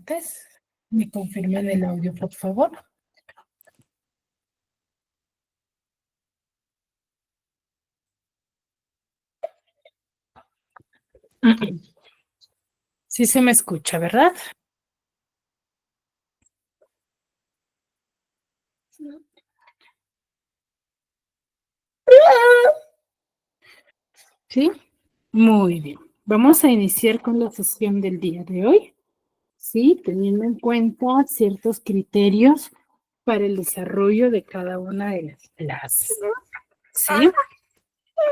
estudiantes. ¿Me confirman el audio, por favor? Sí se me escucha, ¿verdad? Sí, muy bien. Vamos a iniciar con la sesión del día de hoy, sí, teniendo en cuenta ciertos criterios para el desarrollo de cada una de las clases, sí,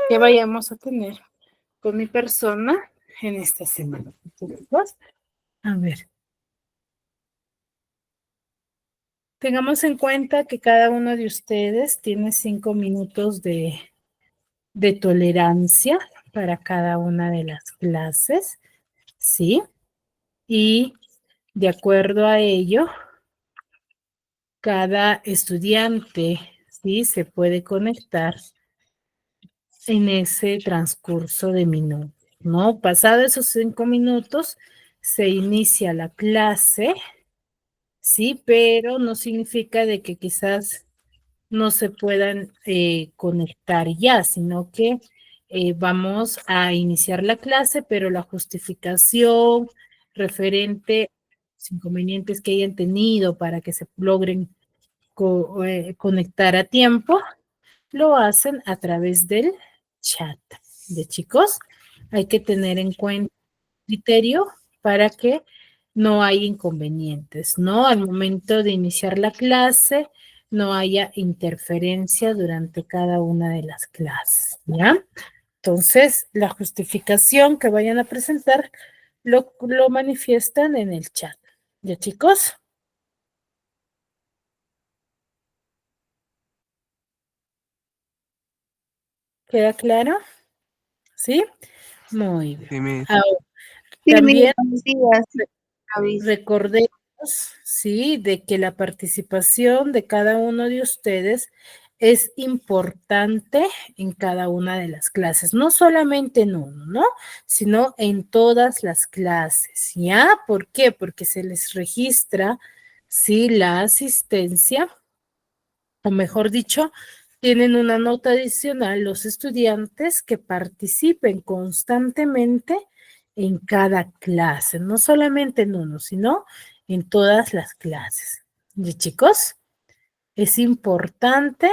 que vayamos a tener con mi persona en esta semana. Entonces, a ver, tengamos en cuenta que cada uno de ustedes tiene 5 minutos de tolerancia para cada una de las clases, ¿sí? Y de acuerdo a ello, cada estudiante, ¿sí? Se puede conectar en ese transcurso de minutos, ¿no? Pasado esos 5 minutos, se inicia la clase, ¿sí? Pero no significa de que quizás no se puedan conectar ya, sino que vamos a iniciar la clase, pero la justificación referente a los inconvenientes que hayan tenido para que se logren conectar a tiempo, lo hacen a través del chat. De chicos, hay que tener en cuenta el criterio para que no haya inconvenientes, ¿no? Al momento de iniciar la clase, no haya interferencia durante cada una de las clases, ¿ya? Entonces, la justificación que vayan a presentar lo manifiestan en el chat. ¿Ya, chicos? ¿Queda claro? ¿Sí? Muy bien. Sí, Miss. Ahora, Sí, también buenos días, Gaby. recordemos, sí, de que la participación de cada uno de ustedes es importante en cada una de las clases, no solamente en uno, ¿no? Sino en todas las clases, ¿ya? ¿Por qué? Porque se les registra, sí, la asistencia, o mejor dicho, tienen una nota adicional los estudiantes que participen constantemente en cada clase, no solamente en uno, sino en todas las clases. ¿Y chicos? Es importante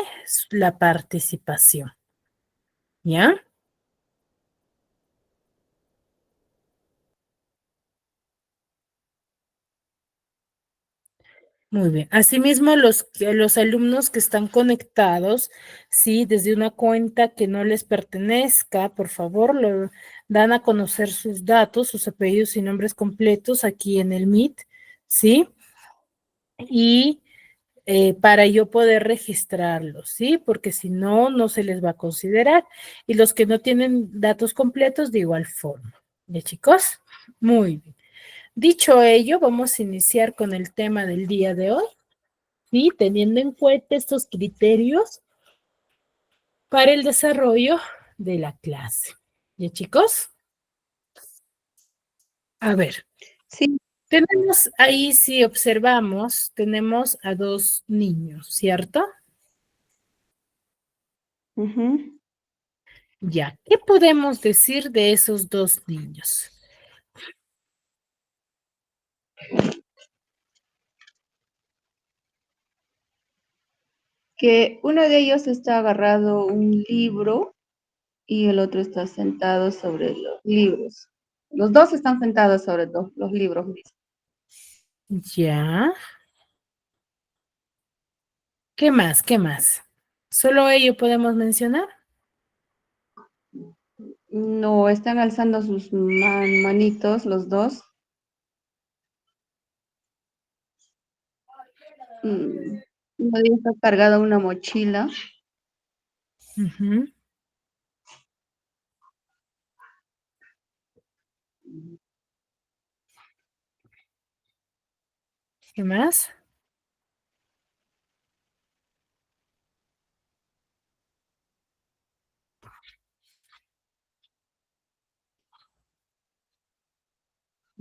la participación, ¿ya? Muy bien. Asimismo, los alumnos que están conectados, sí, desde una cuenta que no les pertenezca, por favor, lo dan a conocer sus datos, sus apellidos y nombres completos aquí en el Meet, ¿sí? Y para yo poder registrarlos, ¿sí? Porque si no, no se les va a considerar. Y los que no tienen datos completos, de igual forma. ¿Ya, chicos? Muy bien. Dicho ello, vamos a iniciar con el tema del día de hoy. ¿Sí? Teniendo en cuenta estos criterios para el desarrollo de la clase. ¿Ya, chicos? A ver, Sí, tenemos ahí, si observamos, tenemos a 2 niños, ¿cierto? ujú. Ya, ¿qué podemos decir de esos 2 niños? Que uno de ellos está agarrado un libro y el otro está sentado sobre los libros. Los dos están sentados sobre los libros mismos. Ya, ¿qué más? ¿Qué más? ¿Solo ello podemos mencionar? No, están alzando sus manitos los dos. Uno de ellos está cargado una mochila. Ujú. ¿Qué más?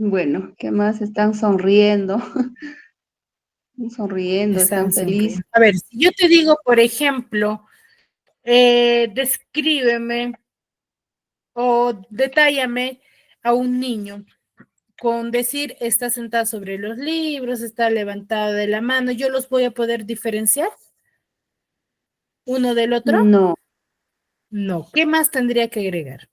Bueno, ¿qué más? Están sonriendo, sonriendo, están Están felices. sonriendo. A ver, si yo te digo, por ejemplo, descríbeme o detállame a un niño con decir está sentado sobre los libros, está levantado de la mano, ¿yo los voy a poder diferenciar uno del otro? No, No. ¿Qué más tendría que agregar?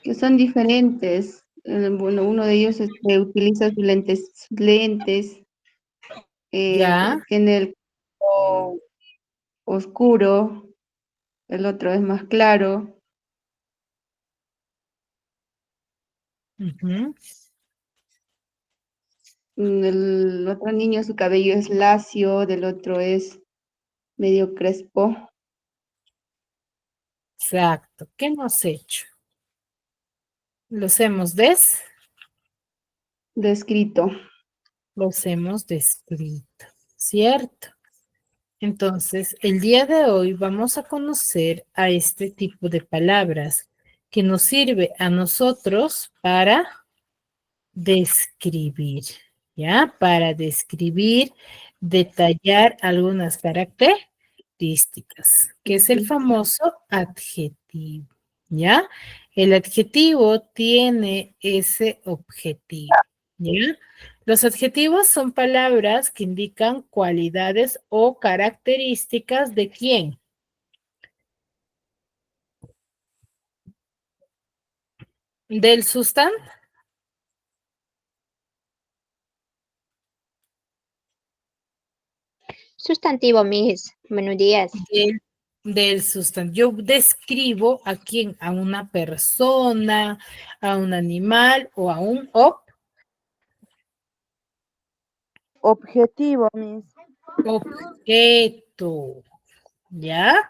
que son diferentes. Bueno, uno de ellos utiliza sus lentes, Ya. tiene el cuerpo oscuro, el otro es más claro. Ujú. El otro niño, su cabello es lacio, del otro es medio crespo, Exacto. ¿Qué hemos hecho? descrito. Los hemos descrito, ¿cierto? Entonces, el día de hoy vamos a conocer a este tipo de palabras que nos sirve a nosotros para describir, ¿ya? Para describir, detallar algunas características, que es el famoso adjetivo, ¿ya? El adjetivo tiene ese objetivo, ¿ya? Los adjetivos son palabras que indican cualidades o características de quién, del sustantivo. Sustantivo, Miss. Buenos días. Del sustantivo. Yo describo a quién, a una persona, a un animal o a un Objetivo, Miss. objeto, ¿ya?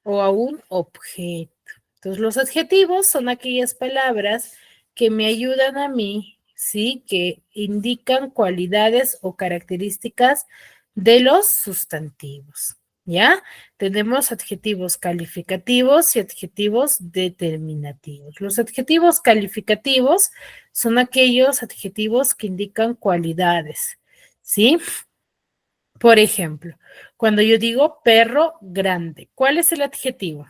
O a un objeto. Entonces, los adjetivos son aquellas palabras que me ayudan a mí, ¿sí? Que indican cualidades o características de los sustantivos, ¿ya? Tenemos adjetivos calificativos y adjetivos determinativos. Los adjetivos calificativos son aquellos adjetivos que indican cualidades, ¿sí? Por ejemplo, cuando yo digo perro grande, ¿cuál es el adjetivo?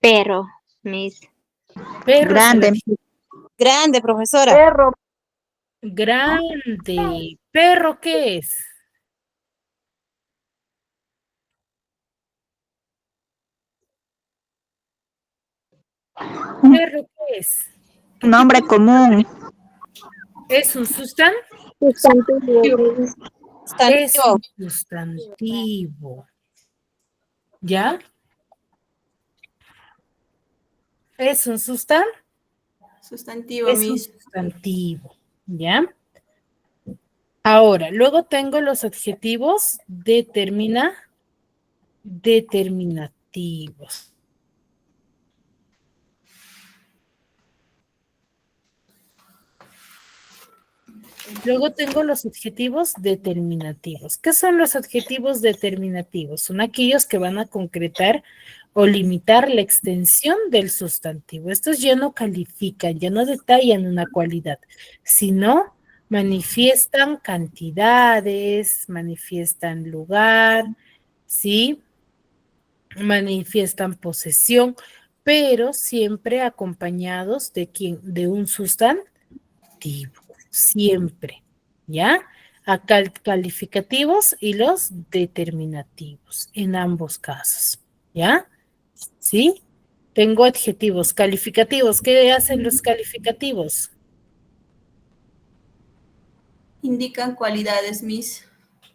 Perro, Miss. Perro es el Grande, adjetivo. grande, profesora. Perro. Grande. ¿Perro qué es? ¿Perro qué es? ¿Qué Nombre tipo? común. ¿Es un sustantivo? Sustantivo, Miss. Es Sustantivo. un sustantivo. ¿Ya? ¿Es un sustantivo? Sustantivo, Es un Miss. sustantivo. ¿Ya? Ahora, luego tengo los adjetivos determinativos. Luego tengo los adjetivos determinativos. ¿Qué son los adjetivos determinativos? Son aquellos que van a concretar o limitar la extensión del sustantivo. Estos ya no califican, ya no detallan una cualidad, sino manifiestan cantidades, manifiestan lugar, ¿sí? Manifiestan posesión, pero siempre acompañados de quién, de un sustantivo, siempre, ¿ya? Acá calificativos y los determinativos en ambos casos, ¿ya? ¿Sí? Tengo adjetivos calificativos. ¿Qué hacen los calificativos? Indican cualidades, Miss.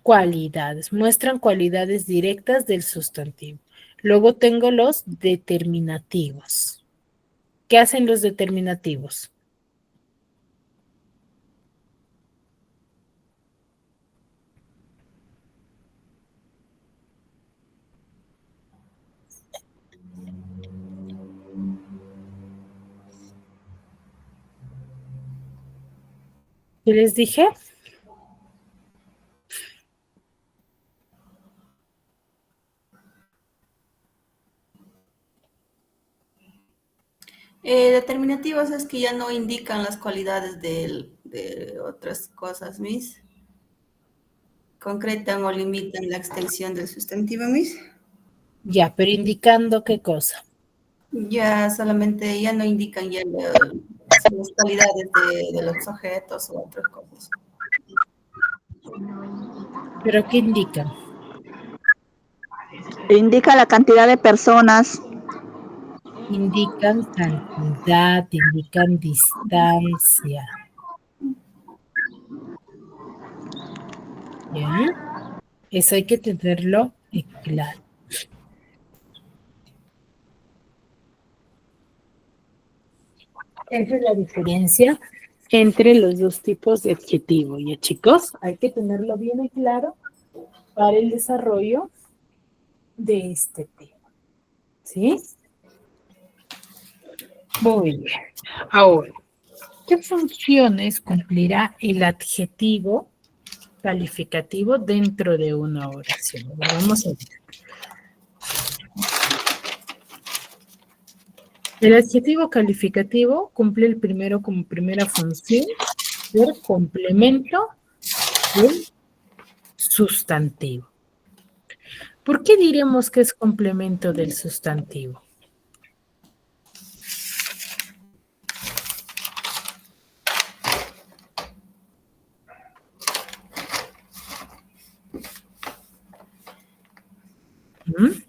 Cualidades, muestran cualidades directas del sustantivo. Luego tengo los determinativos. ¿Qué hacen los determinativos? ¿Qué les dije? Determinativos es que ya no indican las cualidades de otras cosas, Miss. Concretan o limitan la extensión del sustantivo, Miss. Ya, pero indicando qué cosa. Ya solamente, ya no indican ya las cualidades de los objetos o otras cosas. ¿Pero qué indican? Indica la cantidad de personas. Indican cantidad, indican distancia. ¿Ya? Eso hay que tenerlo claro. Esa es la diferencia entre los dos tipos de adjetivo. ¿Ya, chicos? Hay que tenerlo bien claro para el desarrollo de este tema. ¿Sí? Muy bien. Ahora, ¿qué funciones cumplirá el adjetivo calificativo dentro de una oración? Vamos a ver. El adjetivo calificativo cumple el primero como primera función, ser complemento del sustantivo. ¿Por qué diremos que es complemento del sustantivo? ¿Mm?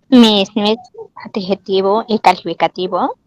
Miss, adjetivo y calificativo.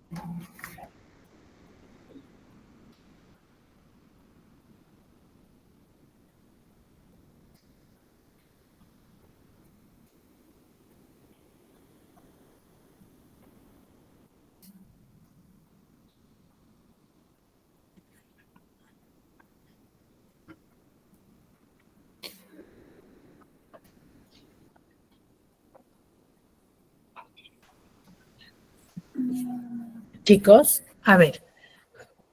Chicos, a ver,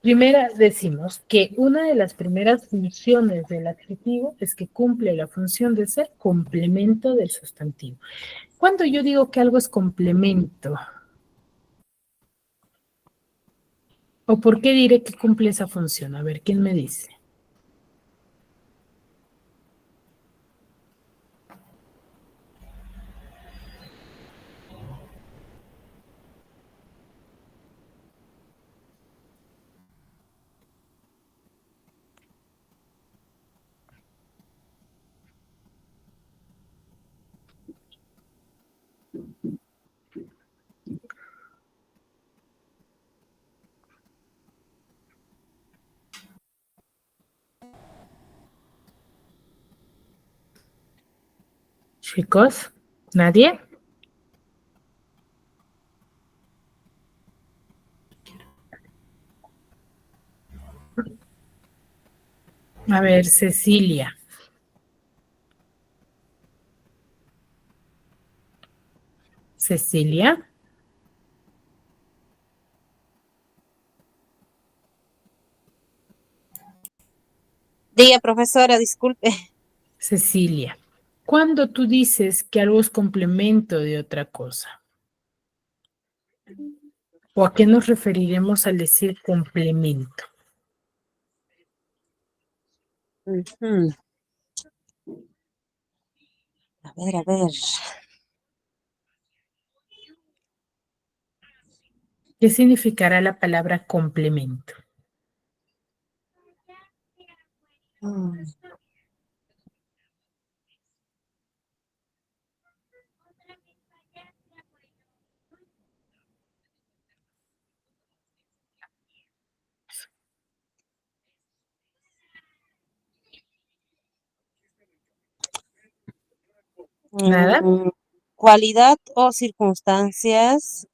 primera decimos que una de las primeras funciones del adjetivo es que cumple la función de ser complemento del sustantivo. Cuando yo digo que algo es complemento, ¿o por qué diré que cumple esa función? A ver, ¿quién me dice? Chicos, ¿nadie? A ver, Cecilia. Cecilia. Diga, profesora, disculpe. Cecilia. Cuando tú dices que algo es complemento de otra cosa, ¿o a qué nos referiremos al decir complemento? Ujú. A ver, a ver. ¿Qué significará la palabra complemento? Mm, ¿Nada? Cualidad o circunstancias,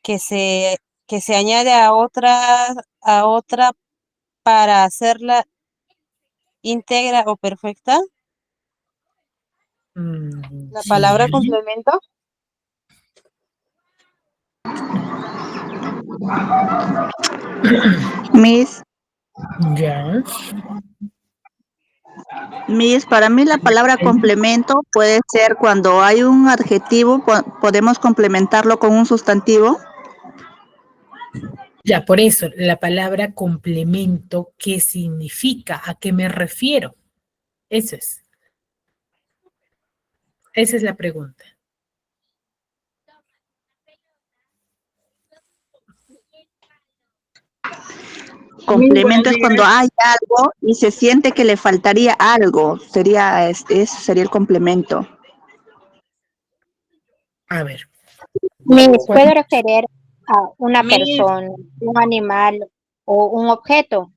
que se, que se añade a otra para hacerla íntegra o perfecta. La palabra Sí, complemento. Miss, ya. Miss, para mí la palabra complemento puede ser cuando hay un adjetivo, podemos complementarlo con un sustantivo. Ya, por eso, la palabra complemento, ¿qué significa? ¿A qué me refiero? Eso es. Esa es la pregunta. Complemento es cuando hay algo y se siente que le faltaría algo. Sería, eso sería el complemento. A ver, ¿Me ¿cuál? puedo referir a una Miss, persona, un animal o un objeto?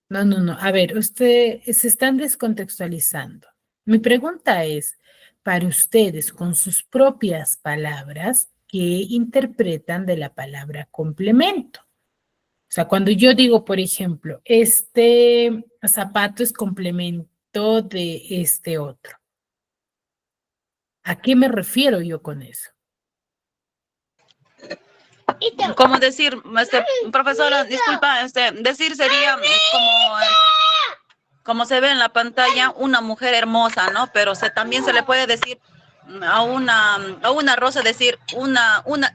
No, no, no. A ver, usted se están descontextualizando. Mi pregunta es, para ustedes, con sus propias palabras, ¿qué interpretan de la palabra complemento? O sea, cuando yo digo, por ejemplo, este zapato es complemento de este otro, ¿a qué me refiero yo con eso? Como decir, profesora, disculpa, decir sería como se ve en la pantalla, una mujer hermosa, ¿no? Pero también se le puede decir a una rosa, decir,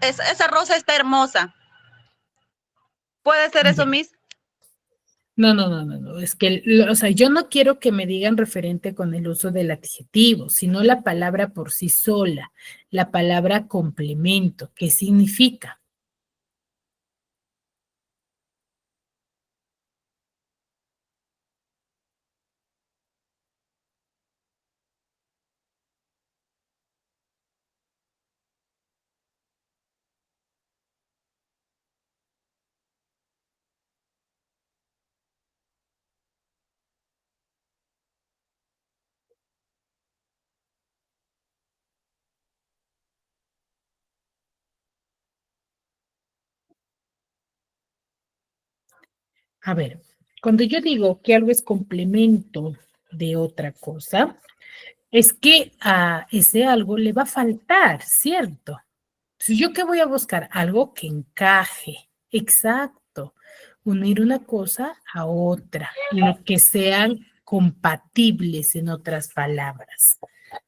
esa rosa está hermosa. ¿Puede ser eso, Ya. Miss? No, no, no, no, no. Es que, o sea, yo no quiero que me digan referente con el uso del adjetivo, sino la palabra por sí sola, la palabra complemento. ¿Qué significa? A ver, cuando yo digo que algo es complemento de otra cosa, es que a ese algo le va a faltar, ¿cierto? Si yo qué voy a buscar algo que encaje, exacto, unir una cosa a otra, lo que sean compatibles en otras palabras,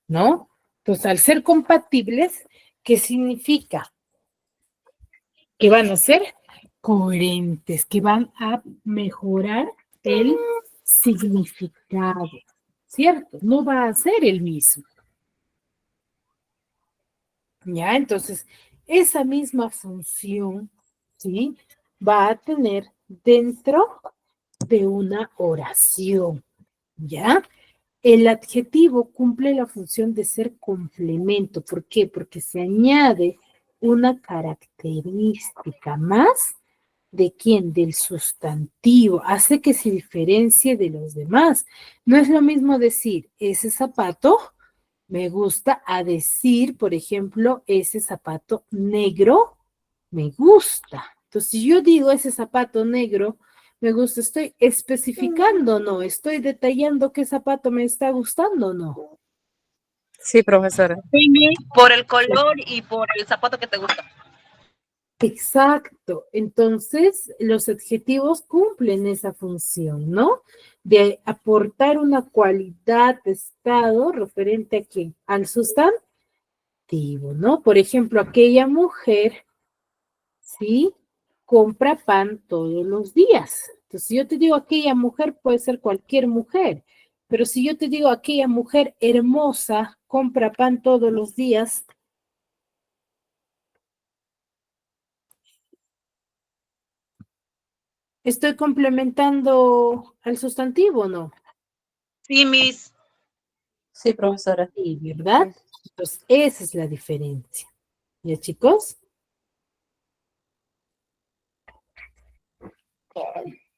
¿no? Entonces, al ser compatibles, ¿qué significa? Que van a ser coherentes, que van a mejorar el significado, ¿cierto? No va a ser el mismo. ¿Ya? Entonces, esa misma función, ¿sí? Va a tener dentro de una oración, ¿ya? El adjetivo cumple la función de ser complemento. ¿Por qué? Porque se añade una característica más de quién, del sustantivo, hace que se diferencie de los demás. No es lo mismo decir ese zapato me gusta a decir, por ejemplo, ese zapato negro me gusta. Entonces, si yo digo ese zapato negro me gusta, estoy especificando, no, estoy detallando qué zapato me está gustando, no. Sí, profesora. Sí, Miss. Por el color y por el zapato que te gusta. Exacto. Entonces, los adjetivos cumplen esa función, ¿no? De aportar una cualidad de estado referente a quién, al sustantivo, ¿no? Por ejemplo, aquella mujer, ¿sí? Compra pan todos los días. Entonces, si yo te digo aquella mujer, puede ser cualquier mujer. Pero si yo te digo aquella mujer hermosa, compra pan todos los días, estoy complementando al sustantivo, ¿no? Sí, Miss. Sí, profesora. Sí, ¿verdad? Entonces, esa es la diferencia. ¿Ya, chicos?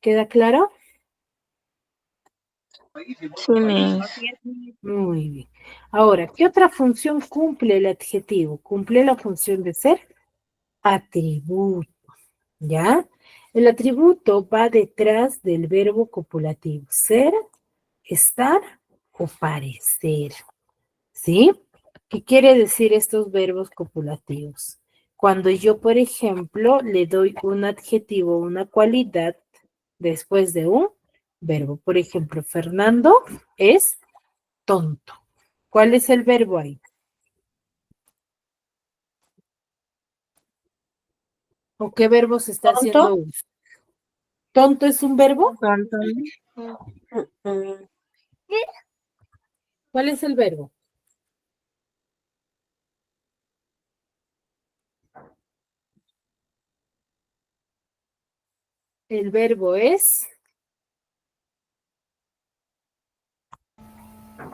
¿Queda claro? Sí, Miss. Así es, Miss. Muy bien. Ahora, ¿qué otra función cumple el adjetivo? Cumple la función de ser atributo, ¿ya? El atributo va detrás del verbo copulativo, ser, estar o parecer, ¿Sí? ¿Qué quiere decir estos verbos copulativos? Cuando yo, por ejemplo, le doy un adjetivo, una cualidad, después de un verbo. Por ejemplo, Fernando es tonto. ¿Cuál es el verbo ahí? ¿O qué verbo se está haciendo uso? ¿Tonto es un verbo? Mm, ¿Cuál es el verbo? El verbo es...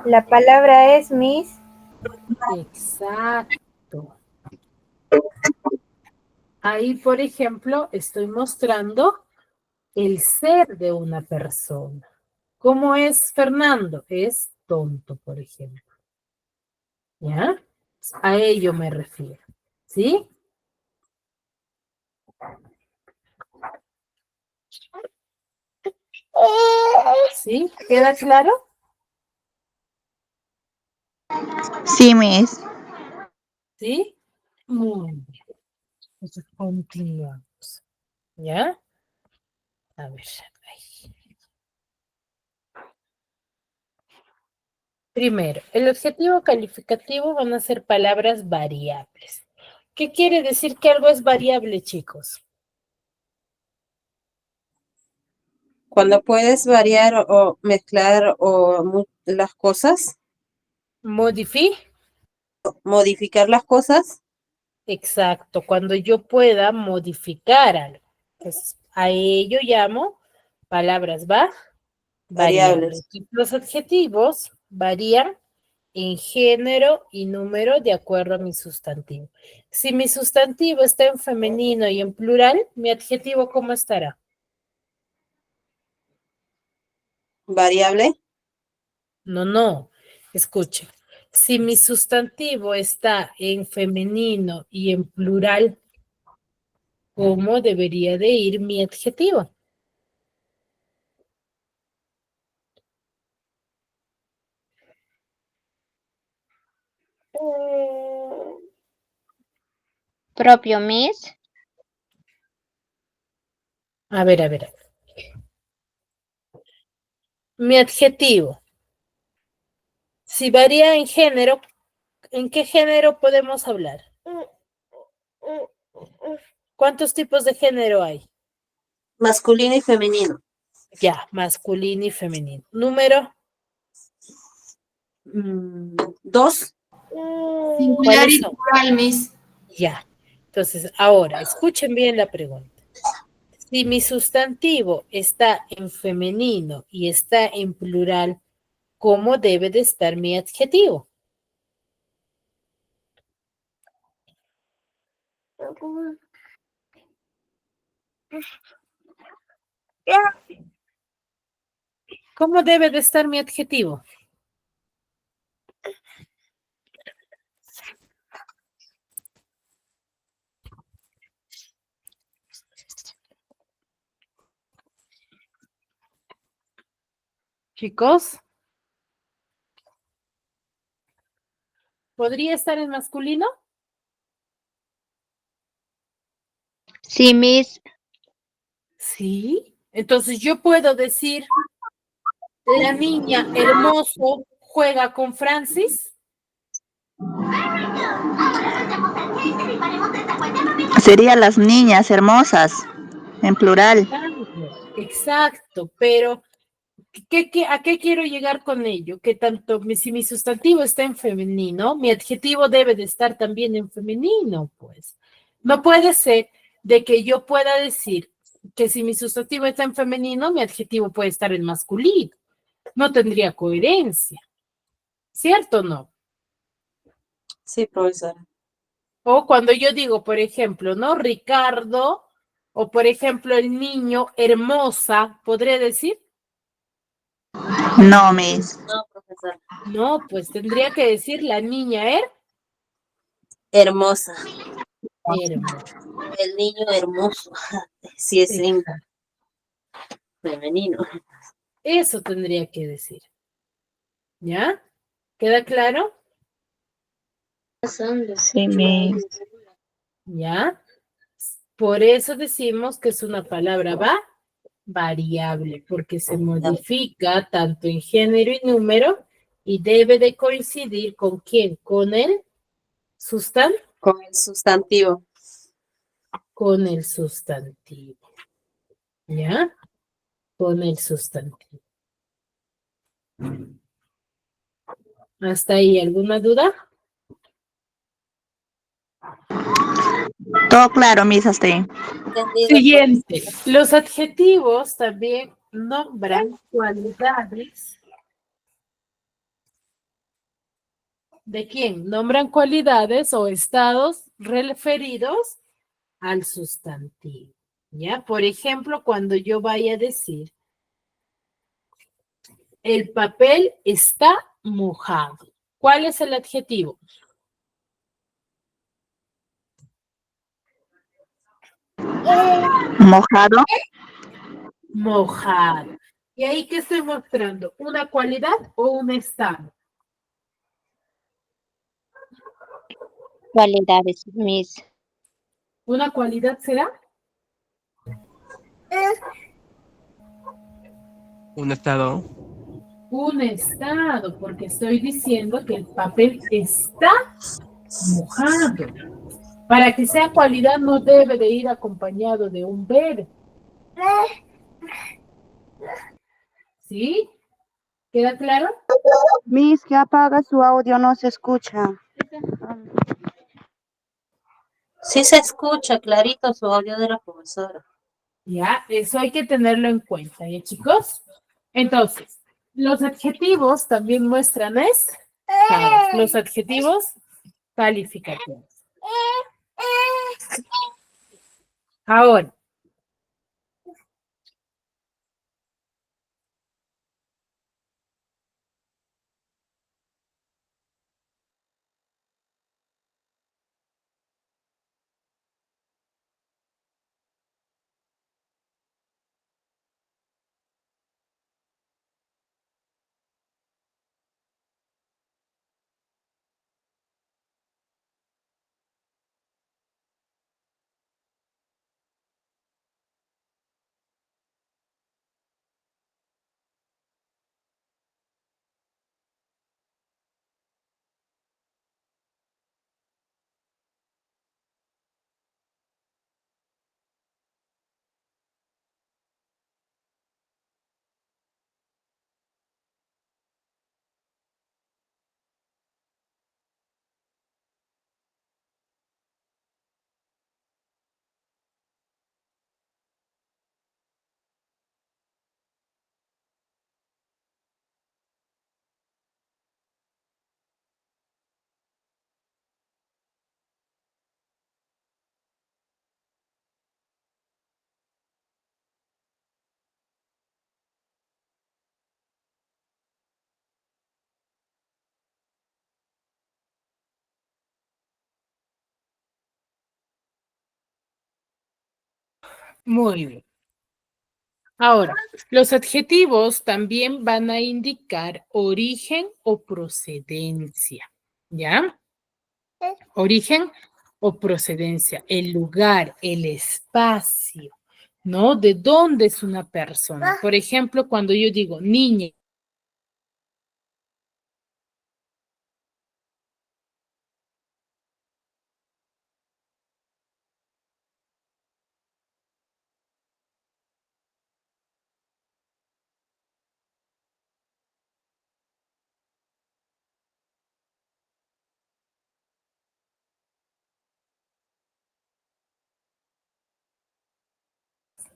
La palabra es Miss. Exacto. Ahí, por ejemplo, estoy mostrando el ser de una persona. ¿Cómo es Fernando? Es tonto, por ejemplo. ¿Ya? A ello me refiero. ¿Sí? ¿Sí? ¿Queda claro? Sí, Miss. ¿Sí? Muy bien. Entonces, continuamos. ¿Ya? A ver. Ahí. Primero, el adjetivo calificativo van a ser palabras variables. ¿Qué quiere decir que algo es variable, chicos? Cuando puedes variar o mezclar las cosas, modificar las cosas, Exacto, cuando yo pueda modificar algo. Pues a ello llamo palabras variables. variables. Y los adjetivos varían en género y número de acuerdo a mi sustantivo. Si mi sustantivo está en femenino y en plural, mi adjetivo ¿cómo estará? Variable, No, no. Escuche. Si mi sustantivo está en femenino y en plural, ¿cómo debería de ir mi adjetivo? Propio Miss. A ver, a ver, a ver. Mi adjetivo. Si varía en género, ¿en qué género podemos hablar? ¿Cuántos tipos de género hay? masculino y femenino. Ya, masculino y femenino. Número, Dos, Singular ¿cuáles y son? plural, Miss. Ya. Entonces, ahora, escuchen bien la pregunta. Si mi sustantivo está en femenino y está en plural, ¿cómo debe de estar mi adjetivo? ¿Cómo debe de estar mi adjetivo? Chicos, ¿podría estar en masculino? Sí, Miss. Sí. Entonces yo puedo decir, la niña hermoso juega con Francis. Sería las niñas hermosas, en plural. Exacto, pero ¿a qué quiero llegar con ello? Que tanto si mi sustantivo está en femenino, mi adjetivo debe de estar también en femenino, pues. No puede ser de que yo pueda decir que si mi sustantivo está en femenino, mi adjetivo puede estar en masculino. No tendría coherencia, ¿cierto o no? sí, profesora. O cuando yo digo, por ejemplo, ¿no? Ricardo, o por ejemplo, el niño hermosa, ¿podría decir? No, Miss. No, profesora. No, pues tendría que decir la niña Hermosa. hermosa. El niño hermoso. Si es en Exacto. femenino. Eso tendría que decir. ¿Ya? ¿Queda claro? Sí, Miss. ¿Ya? Por eso decimos que es una palabra variable, porque se modifica tanto en género y número y debe de coincidir ¿con quién? Con el Con el sustantivo. con el sustantivo. ¿Ya? Con el sustantivo. ¿Hasta ahí alguna duda? Todo claro, Miss, hasta ahí. Entendido. Siguiente. Los adjetivos también nombran cualidades. ¿De quién? Nombran cualidades o estados referidos al sustantivo. ¿Ya? Por ejemplo, cuando yo vaya a decir, el papel está mojado. ¿Cuál es el adjetivo? Mojado. Mojado. ¿Y ahí qué estoy mostrando? ¿Una cualidad o un estado? Cualidades, Miss. ¿Una cualidad será? Un estado. Un estado, porque estoy diciendo que el papel está mojado. Para que sea cualidad no debe de ir acompañado de un verbo. ¿Sí? ¿Queda claro? Miss, que apaga su audio, no se escucha. Sí se escucha clarito su audio de la profesora. Ya, eso hay que tenerlo en cuenta, ¿ya, chicos? Entonces, los adjetivos también muestran los adjetivos calificativos. Ahora, muy bien. Ahora, los adjetivos también van a indicar origen o procedencia, ¿ya? Origen o procedencia, el lugar, el espacio, ¿no? ¿De dónde es una persona? Por ejemplo, cuando yo digo niña,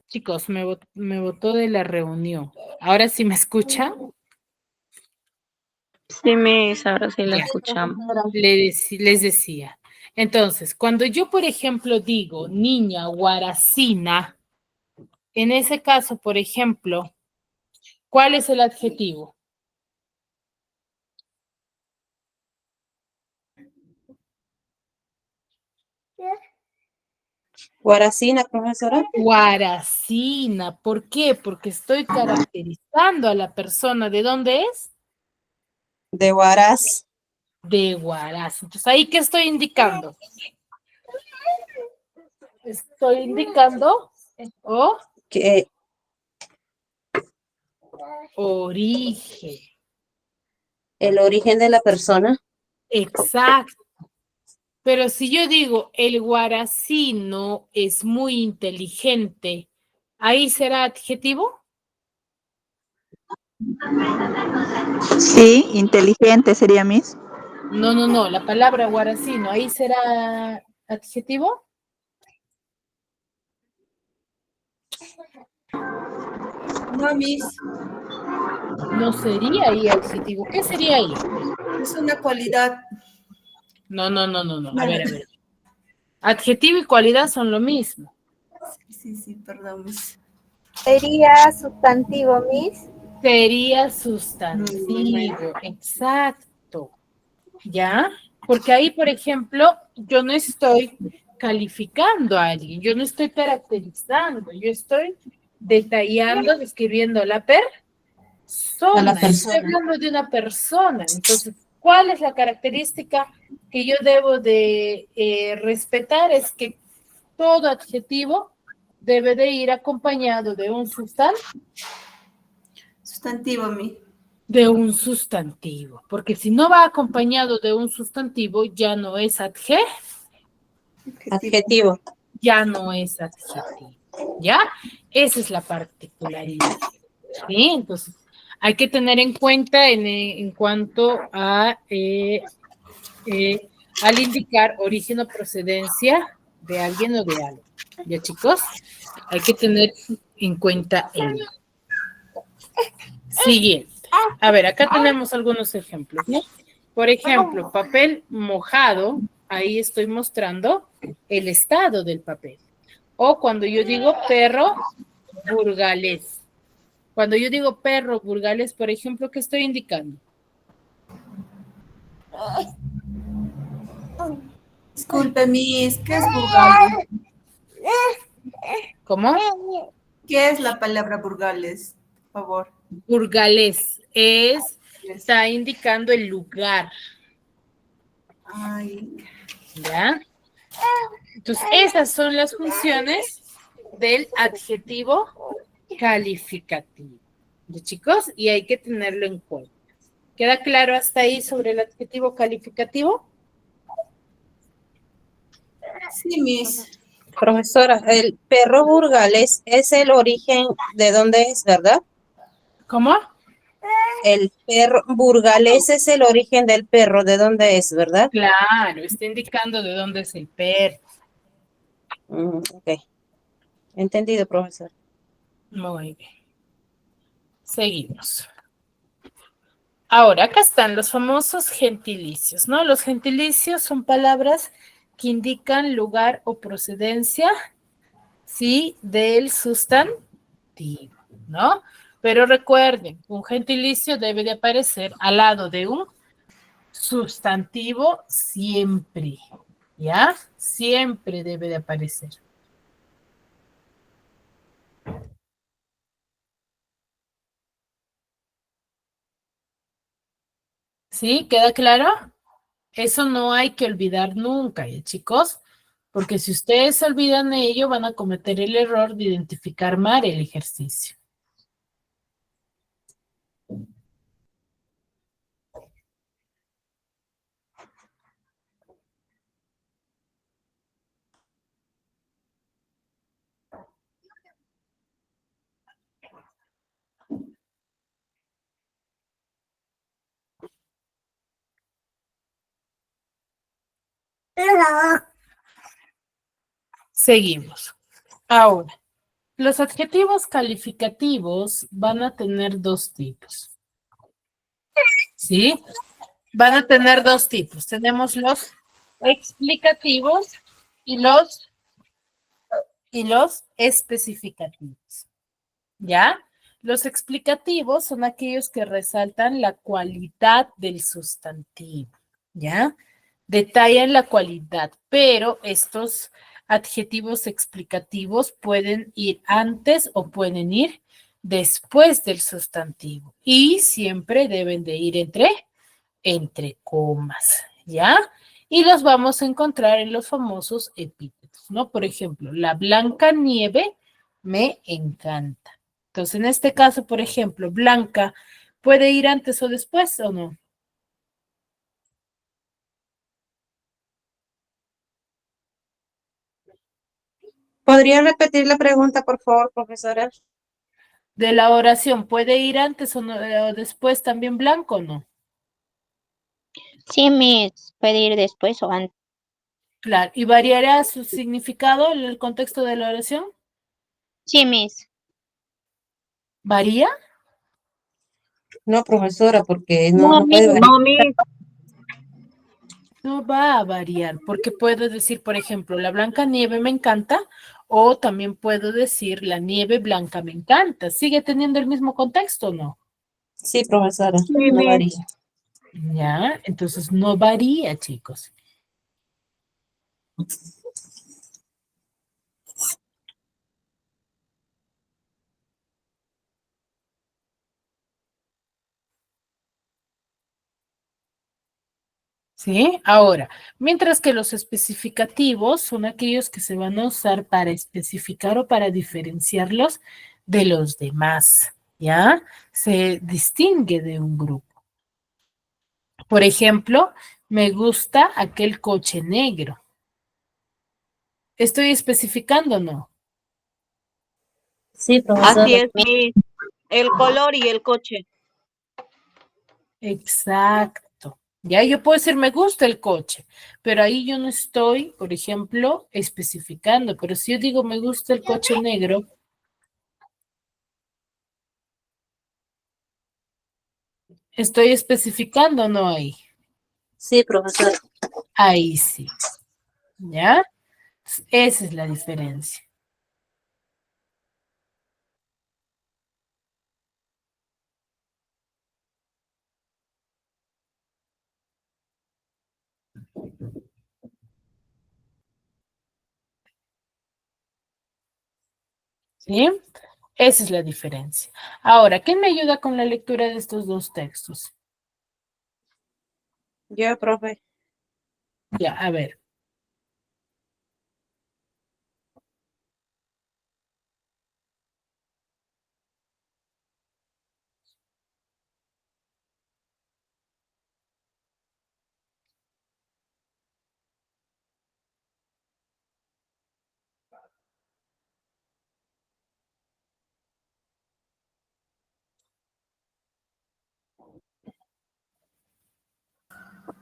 chicos, me botó de la reunión. ¿Ahora sí me escuchan? Sí, Miss, ahora sí la Ya. escuchamos. Les decía. Entonces, cuando yo, por ejemplo, digo niña guaracina, en ese caso, por ejemplo, ¿cuál es el adjetivo? Guaracina, profesora. Guaracina. ¿Por qué? Porque estoy caracterizando a la persona. ¿De dónde es? De Huaraz. de Huaraz. Entonces, ¿ahí qué estoy indicando? Estoy indicando Que origen. el origen de la persona. Exacto. Pero si yo digo el guaracino es muy inteligente, ¿ahí será adjetivo? Sí, inteligente sería Miss. No, la palabra guaracino, ¿ahí será adjetivo? No, Miss, No sería ahí adjetivo. ¿Qué sería ahí? es una cualidad. No. A ver. Adjetivo y cualidad son lo mismo. Sí, perdón, Miss. Sería sustantivo, Miss. Sería sustantivo, exacto. ¿Ya? Porque ahí, por ejemplo, yo no estoy calificando a alguien, yo no estoy caracterizando, yo estoy detallando, describiendo la persona. Estoy hablando de una persona. Entonces, ¿cuál es la característica que yo debo de respetar? Es que todo adjetivo debe de ir acompañado de un Sustantivo, Miss. de un sustantivo, porque si no va acompañado de un sustantivo, ya no es Adjetivo. ya no es adjetivo, ¿ya? Esa es la particularidad, ¿sí? Entonces, hay que tener en cuenta en cuanto a al indicar origen o procedencia de alguien o de algo, ¿ya, chicos? Hay que tener en cuenta ello. Siguiente. A ver, acá tenemos algunos ejemplos, ¿no? Por ejemplo, papel mojado, ahí estoy mostrando el estado del papel. O cuando yo digo perro burgalés. Cuando yo digo perro burgalés, por ejemplo, ¿qué estoy indicando? Disculpe, Miss, ¿qué es burgales? ¿Cómo? ¿Qué es la palabra burgales? Por favor. Burgalés está indicando el lugar, Ay, ¿ya? Entonces, esas son las funciones del adjetivo calificativo. ¿De chicos? Y hay que tenerlo en cuenta. ¿Queda claro hasta ahí sobre el adjetivo calificativo? sí, Miss. Profesora, el perro burgalés es el origen de dónde es, ¿verdad? ¿Cómo? El perro burgalés es el origen del perro, ¿de dónde es, verdad? Claro, está indicando de dónde es el perro. Ok. Entendido, profesor. Muy bien. Seguimos. Ahora, acá están los famosos gentilicios, ¿no? Los gentilicios son palabras que indican lugar o procedencia, sí, del sustantivo, ¿no? Pero recuerden, un gentilicio debe de aparecer al lado de un sustantivo siempre, ¿ya? Siempre debe de aparecer. ¿Sí? ¿Queda claro? Eso no hay que olvidar nunca, ¿ya, chicos? Porque si ustedes se olvidan de ello, van a cometer el error de identificar mal el ejercicio. Seguimos. Ahora, los adjetivos calificativos van a tener dos tipos. ¿Sí? Van a tener dos tipos. Tenemos los explicativos y los especificativos. ¿Ya? Los explicativos son aquellos que resaltan la cualidad del sustantivo. ¿Ya? Detallan la cualidad, pero estos adjetivos explicativos pueden ir antes o pueden ir después del sustantivo y siempre deben de ir entre entre comas, ¿ya? Y los vamos a encontrar en los famosos epítetos, ¿no? Por ejemplo, la blanca nieve me encanta. Entonces, en este caso, por ejemplo, blanca, ¿puede ir antes o después o no? ¿Podría repetir la pregunta, por favor, profesora? De la oración, ¿puede ir antes o, no, o después también blanco o no? Sí, Miss, puede ir después o antes. Claro, ¿y variará su significado en el contexto de la oración? Sí, Miss. ¿Varía? No, profesora, porque No, no puede Miss. variar. No, Miss. No va a variar, porque puedo decir, por ejemplo, la blanca nieve me encanta, o también puedo decir la nieve blanca me encanta. ¿Sigue teniendo el mismo contexto o no? Sí, profesora, Sí, no Miss. varía. Ya, entonces no varía, chicos. ¿Sí? Ahora, mientras que los especificativos son aquellos que se van a usar para especificar o para diferenciarlos de los demás, ¿ya? Se distingue de un grupo. Por ejemplo, me gusta aquel coche negro. ¿Estoy especificando o no? Sí, profesora. Así es, Miss. El color y el coche. Exacto. Ya yo puedo decir, me gusta el coche, pero ahí yo no estoy, por ejemplo, especificando. Pero si yo digo, me gusta el coche negro, estoy especificando o no ahí. Sí, profesora. Ahí sí. ¿Ya? Esa es la diferencia. ¿Sí? Esa es la diferencia. Ahora, ¿quién me ayuda con la lectura de estos dos textos? Yo, profe. Ya, a ver.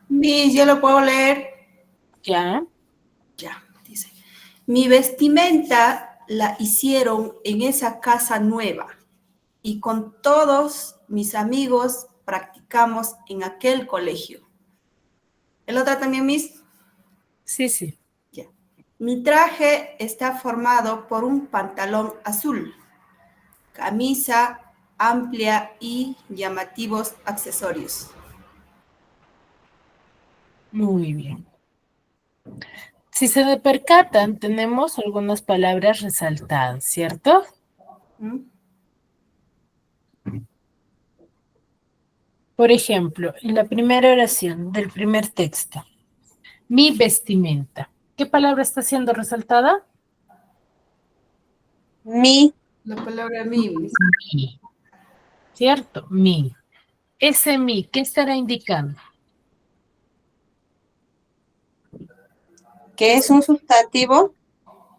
Miss, ¿yo lo puedo leer? Ya. Ya, dice. Mi vestimenta la hicieron en esa casa nueva y con todos mis amigos practicamos en aquel colegio. ¿El otro también, Miss? Sí, sí. Ya. Mi traje está formado por un pantalón azul, camisa amplia y llamativos accesorios. Muy bien. Si se percatan, tenemos algunas palabras resaltadas, ¿cierto? ¿Mm? Por ejemplo, en la primera oración del primer texto, mi vestimenta. ¿Qué palabra está siendo resaltada? Mi, La palabra mi, Miss. Mi. ¿Cierto? Mi. Ese mi, ¿qué estará indicando? que es un sustantivo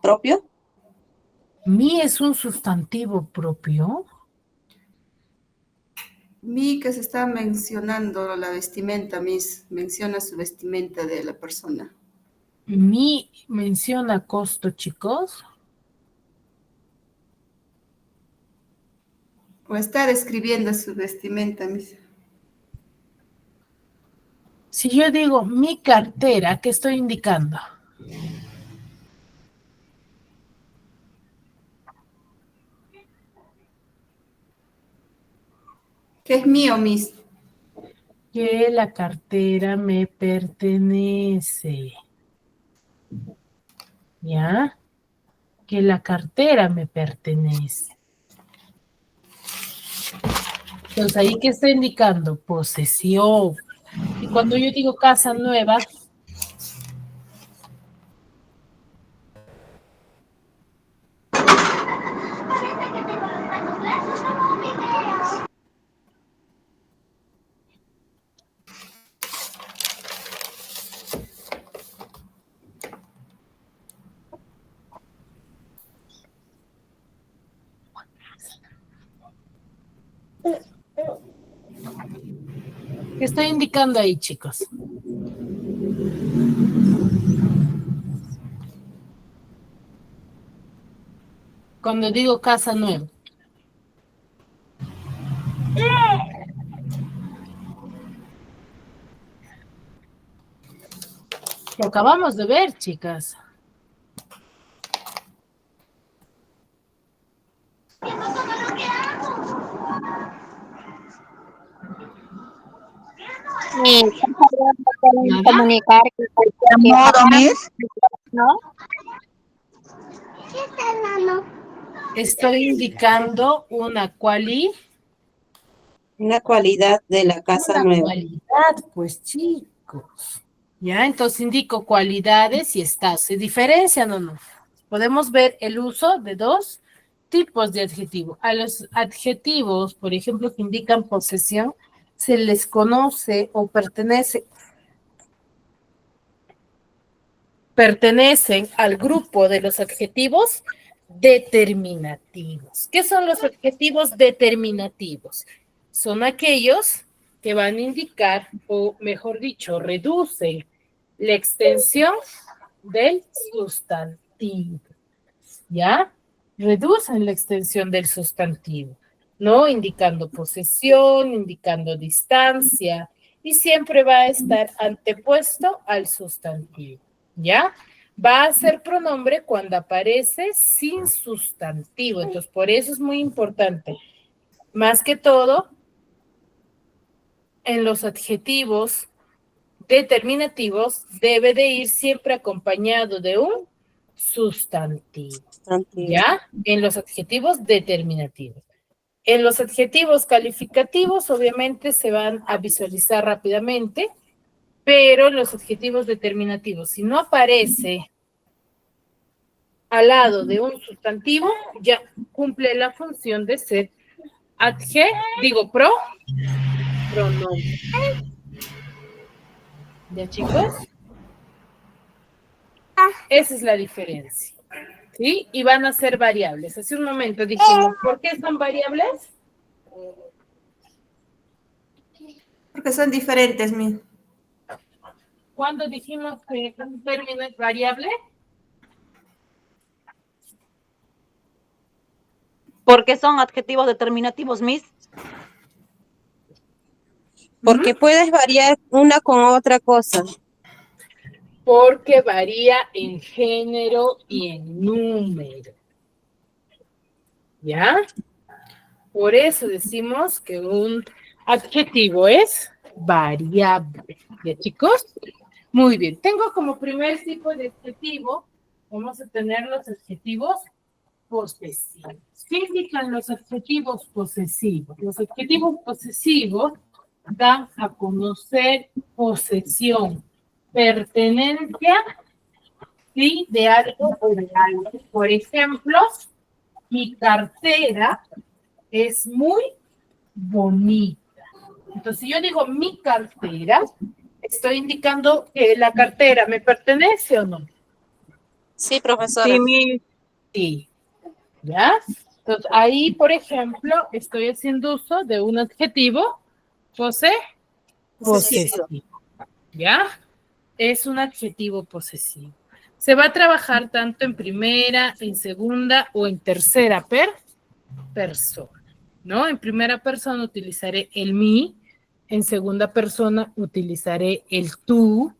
propio. Mi es un sustantivo propio. Mi que se está mencionando la vestimenta, Miss, menciona su vestimenta de la persona. Mi menciona costo, chicos. O está describiendo su vestimenta, Miss. Si yo digo mi cartera, ¿qué estoy indicando? ¿Qué es mío, Miss? Que la cartera me pertenece. ¿Ya? Que la cartera me pertenece. Entonces, ahí que está indicando posesión, Y cuando yo digo casa nueva, ¿qué estoy indicando ahí, chicos? Cuando digo casa nueva. Lo acabamos de ver, chicas. Miss, pueden ¿Nada? comunicar que ¿De modo, Miss? ¿no? Estoy indicando una Una cualidad de la casa nueva. cualidad, pues chicos. Ya, entonces indico cualidades y está. ¿Se diferencian o no? Podemos ver el uso de dos tipos de adjetivo. A los adjetivos, por ejemplo, que indican posesión, se les conoce o pertenecen al grupo de los adjetivos determinativos. ¿Qué son los adjetivos determinativos? Son aquellos que van a indicar, o mejor dicho, reducen la extensión del sustantivo. ¿Ya? Reducen la extensión del sustantivo, ¿no? Indicando posesión, indicando distancia, y siempre va a estar antepuesto al sustantivo, ¿ya? Va a ser pronombre cuando aparece sin sustantivo, entonces por eso es muy importante. Más que todo, en los adjetivos determinativos debe de ir siempre acompañado de un sustantivo, ¿ya? En los adjetivos determinativos. En los adjetivos calificativos, obviamente, se van a visualizar rápidamente, pero en los adjetivos determinativos, si no aparece al lado de un sustantivo, ya cumple la función de ser pronombre. ¿Ya, chicos? Esa es la diferencia. ¿Sí? Y van a ser variables. Hace un momento dijimos, ¿por qué son variables? Porque son diferentes, Miss. ¿Cuándo dijimos que un término es variable? Porque son adjetivos determinativos, Miss. Porque puedes variar una con otra cosa. Porque varía en género y en número. ¿Ya? Por eso decimos que un adjetivo es variable. ¿Ya, chicos? Muy bien. Tengo como primer tipo de adjetivo, vamos a tener los adjetivos posesivos. ¿Qué indican los adjetivos posesivos? Los adjetivos posesivos dan a conocer posesión, pertenencia, ¿sí? De algo o de algo. Por ejemplo, mi cartera es muy bonita. Entonces, si yo digo mi cartera, estoy indicando que la cartera me pertenece o no. Sí, profesora. Sí. ¿Ya? Entonces, ahí, por ejemplo, estoy haciendo uso de un adjetivo posesivo. ¿Ya? Es un adjetivo posesivo. Se va a trabajar tanto en primera, en segunda o en tercera persona, ¿no? En primera persona utilizaré el mí, en segunda persona utilizaré el tú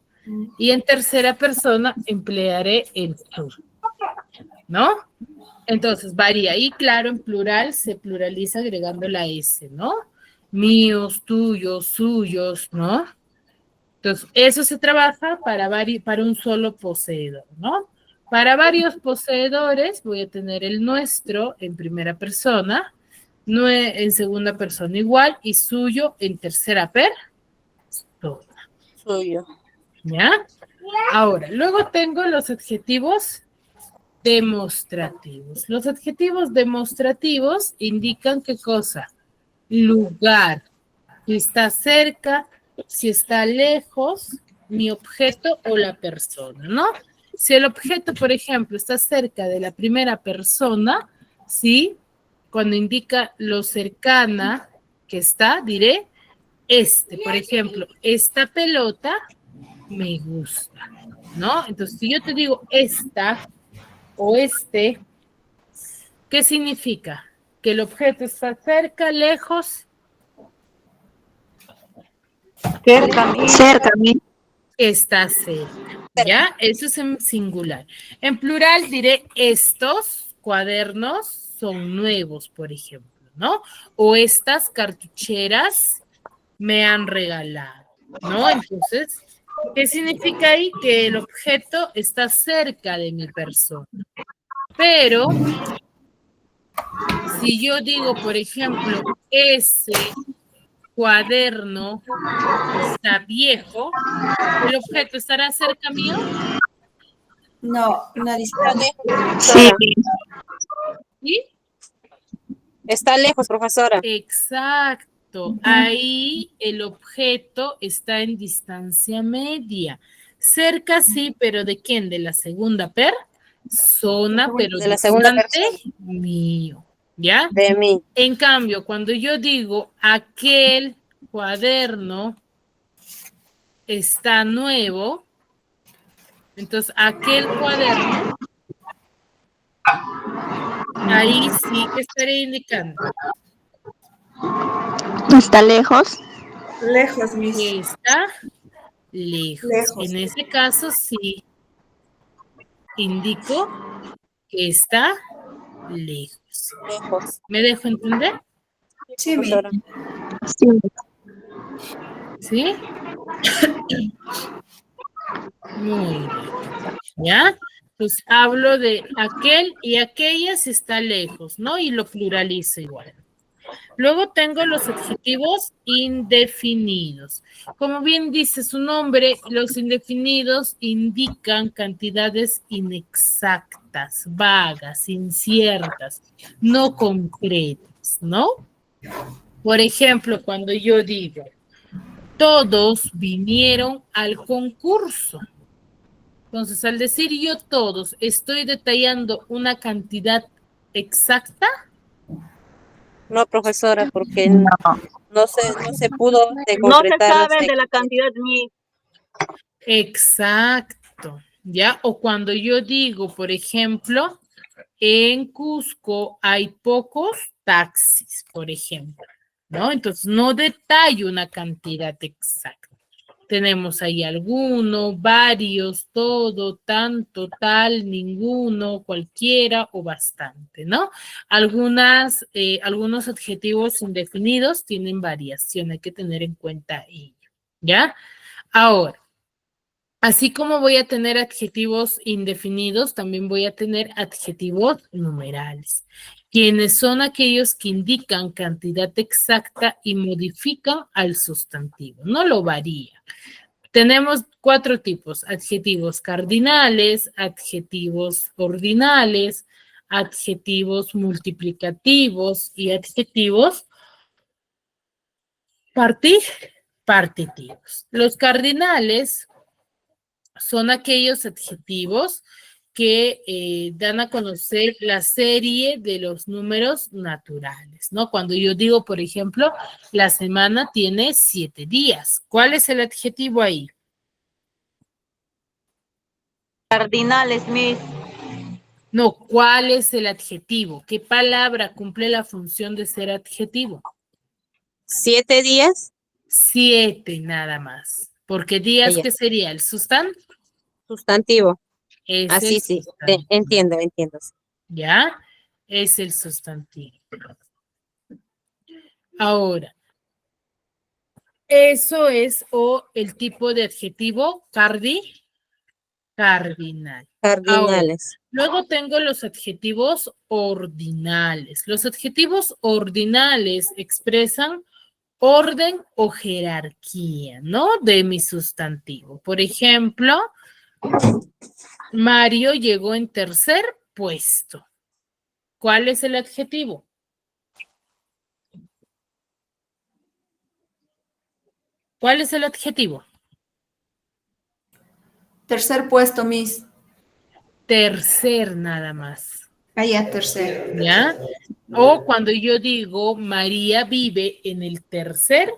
y en tercera persona emplearé el tú, ¿no? Entonces varía y claro, en plural se pluraliza agregando la S, ¿no? Míos, tuyos, suyos, ¿no? Entonces, eso se trabaja para un solo poseedor, ¿no? Para varios poseedores voy a tener el nuestro en primera persona, en segunda persona igual y suyo en tercera persona, Suyo. ¿Ya? Ahora, luego tengo los adjetivos demostrativos. Los adjetivos demostrativos indican qué cosa. Lugar, si está cerca, si está lejos, mi objeto o la persona, ¿no? Si el objeto, por ejemplo, está cerca de la primera persona, ¿sí? Cuando indica lo cercana que está, diré por ejemplo, esta pelota me gusta, ¿no? Entonces, si yo te digo esta o ¿qué significa? Que el objeto está cerca, lejos. Cerca, Miss. Está cerca, ¿ya? Eso es en singular. En plural diré estos cuadernos son nuevos, por ejemplo, ¿no? O estas cartucheras me han regalado, ¿no? Entonces, ¿qué significa ahí? Que el objeto está cerca de mi persona. Pero, si yo digo, por ejemplo, ese cuaderno está viejo, ¿el objeto estará cerca mío? No, una distancia. Sí, ¿Sí? Está lejos, profesora. Exacto. Ahí el objeto está en distancia media. Cerca sí, pero ¿de quién? ¿De la segunda persona? Pero De la segunda distante persona. mío. ¿Ya? De mí. En cambio, cuando yo digo aquel cuaderno está nuevo, entonces aquel cuaderno, ahí sí que estaré indicando está lejos. Lejos, Miss. que está lejos. Lejos. En ese caso sí indico que está lejos. Lejos. ¿Me dejo entender? Sí, Miss. Profesora. Sí. ¿Sí? Muy bien. ¿Ya? Pues hablo de aquel y aquella si está lejos, ¿no? Y lo pluralizo igual. Luego tengo los adjetivos indefinidos. Como bien dice su nombre, los indefinidos indican cantidades inexactas, vagas, inciertas, no concretas, ¿no? Por ejemplo, cuando yo digo, todos vinieron al concurso. Entonces, al decir yo todos, ¿estoy detallando una cantidad exacta? No, profesora, porque no se pudo de No se concretar las sabe de la cantidad, Miss. Exacto, ¿ya? O cuando yo digo, por ejemplo, en Cusco hay pocos taxis, por ejemplo, ¿no? Entonces, no detallo una cantidad exacta. Tenemos ahí alguno, varios, todo, tanto, tal, ninguno, cualquiera o bastante, ¿no? Algunos adjetivos indefinidos tienen variación, hay que tener en cuenta ello, ¿ya? Ahora, así como voy a tener adjetivos indefinidos, también voy a tener adjetivos numerales, quienes son aquellos que indican cantidad exacta y modifican al sustantivo, no lo varía. Tenemos 4 tipos, adjetivos cardinales, adjetivos ordinales, adjetivos multiplicativos y adjetivos partitivos. Los cardinales son aquellos adjetivos que dan a conocer la serie de los números naturales, ¿no? Cuando yo digo, por ejemplo, la semana tiene 7 días. ¿Cuál es el adjetivo ahí? Cardinales, Miss. No, ¿cuál es el adjetivo? ¿Qué palabra cumple la función de ser adjetivo? 7 días. 7 nada más. Porque días, Ella. ¿qué sería? ¿El sustantivo? Sustantivo. Es Así el sí. sustantivo. Entiendo. ¿Ya? Es el sustantivo. Ahora, eso es el tipo de adjetivo cardinal. Ahora, Cardinales. luego tengo los adjetivos ordinales. Los adjetivos ordinales expresan orden o jerarquía, ¿no? De mi sustantivo. Por ejemplo, Mario llegó en tercer puesto. ¿Cuál es el adjetivo? ¿Cuál es el adjetivo? Tercer puesto, Miss. Tercer nada más. Allá, tercer. ¿Ya? O cuando yo digo María vive en el tercer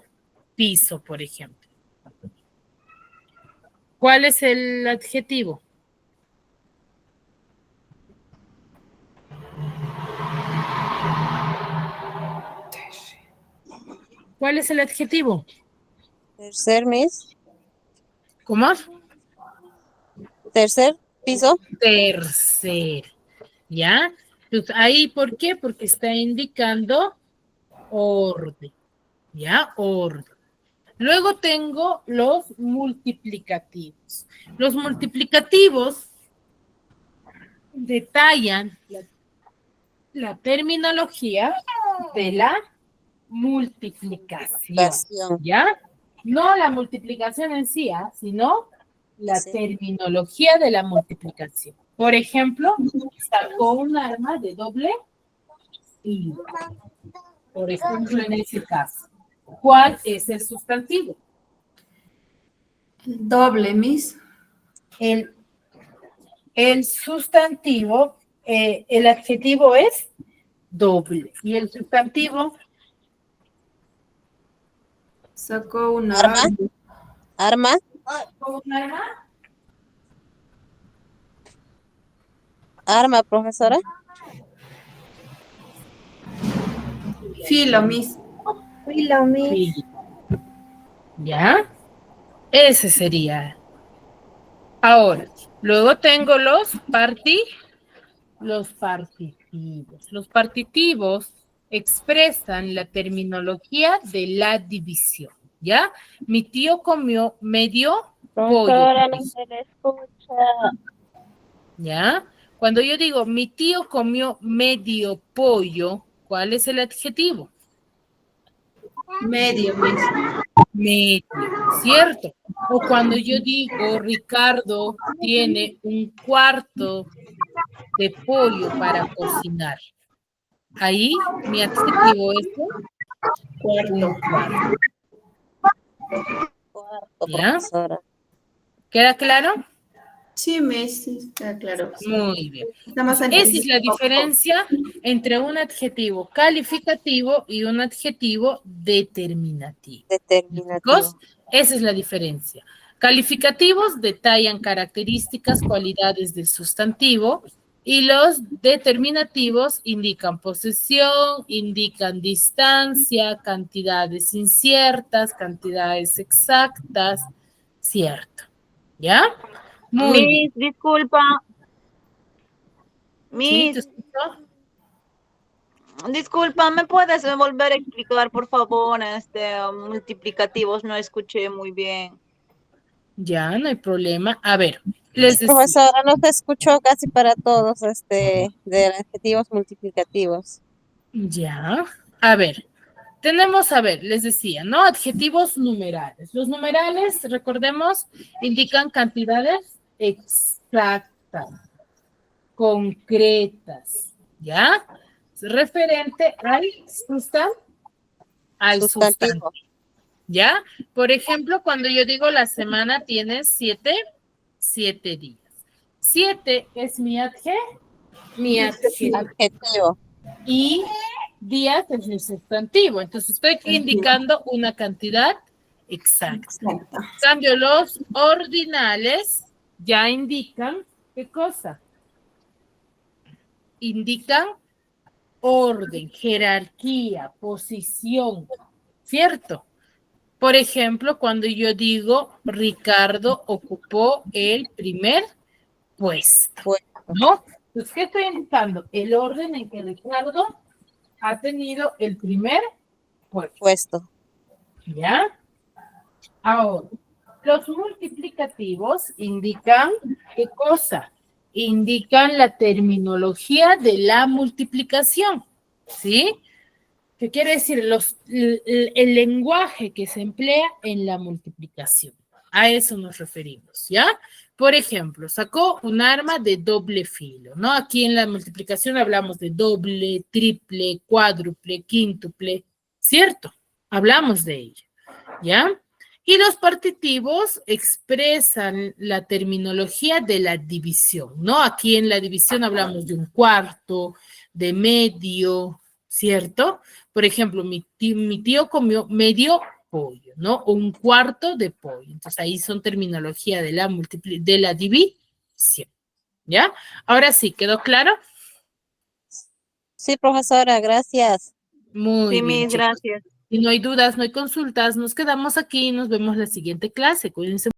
piso, por ejemplo. ¿Cuál es el adjetivo? ¿Cuál es el adjetivo? Tercer, Miss. ¿Cómo? Tercer piso. Tercer. ¿Ya? Pues ahí, ¿por qué? Porque está indicando orden. ¿Ya? Orden. Luego tengo los multiplicativos. Los multiplicativos detallan la terminología de la multiplicación, ¿ya? No la multiplicación en sí, sino la terminología de la multiplicación. Por ejemplo, sacó un arma de doble filo. Por ejemplo, en ese caso. ¿Cuál es el sustantivo? Doble, Miss. El sustantivo, el adjetivo es doble. ¿Y el sustantivo? Sacó una arma. Arma. ¿Un arma? Arma, profesora. Filo, Miss. Filo, Miss. ¿Ya? Ese sería. Ahora, luego tengo los partitivos. Los partitivos expresan la terminología de la división, ¿ya? Mi tío comió medio pollo. Profesora, no se le escucha. ¿Ya? Cuando yo digo, mi tío comió medio pollo, ¿cuál es el adjetivo? Medio, Miss. Medio, ¿cierto? O cuando yo digo, Ricardo tiene un cuarto de pollo para cocinar. Ahí mi adjetivo es un cuarto. Cuarto, ¿Ya? profesora. ¿Queda claro? Sí, Miss, sí, está claro. Muy bien. Nada más Esa es la diferencia entre un adjetivo calificativo y un adjetivo determinativo. Determinativo. Esa es la diferencia. Calificativos detallan características, cualidades del sustantivo y los determinativos indican posesión, indican distancia, cantidades inciertas, cantidades exactas, ¿cierto? ¿Ya? Muy bien. Miss, disculpa. ¿Sí? Miss, ¿Te escucho? disculpa, ¿me puedes volver a explicar, por favor, multiplicativos? No escuché muy bien. Ya, no hay problema. A ver, les decía. Profesora, no te escuchó casi para todos de adjetivos multiplicativos. Ya, a ver, tenemos, a ver, les decía, ¿no? Adjetivos numerales. Los numerales, recordemos, indican cantidades exactas, concretas, ¿ya? Referente al sustantivo, ¿ya? Por ejemplo, cuando yo digo la semana tiene 7 días. 7 es mi adjetivo. Y días es el sustantivo. Entonces estoy indicando una cantidad exacta. En cambio, los ordinales ya indican, ¿qué cosa? Indican orden, jerarquía, posición, ¿cierto? Por ejemplo, cuando yo digo Ricardo ocupó el primer puesto, ¿no? Entonces, ¿qué estoy indicando? El orden en que Ricardo ha tenido el primer puesto. ¿Ya? Ahora, los multiplicativos indican, ¿qué cosa? Indican la terminología de la multiplicación, ¿sí? ¿Qué quiere decir? El lenguaje que se emplea en la multiplicación. A eso nos referimos, ¿ya? Por ejemplo, sacó un arma de doble filo, ¿no? Aquí en la multiplicación hablamos de doble, triple, cuádruple, quíntuple, ¿cierto? Hablamos de ello, ¿ya? Y los partitivos expresan la terminología de la división, ¿no? Aquí en la división hablamos de un cuarto, de medio, ¿cierto? Por ejemplo, mi tío comió medio pollo, ¿no? O un cuarto de pollo. Entonces ahí son terminología de la división, ¿ya? Ahora sí, ¿quedó claro? Sí, profesora, gracias. Muy Sí, bien, mis chicos. gracias. Si no hay dudas, no hay consultas, nos quedamos aquí y nos vemos la siguiente clase. Cuídense.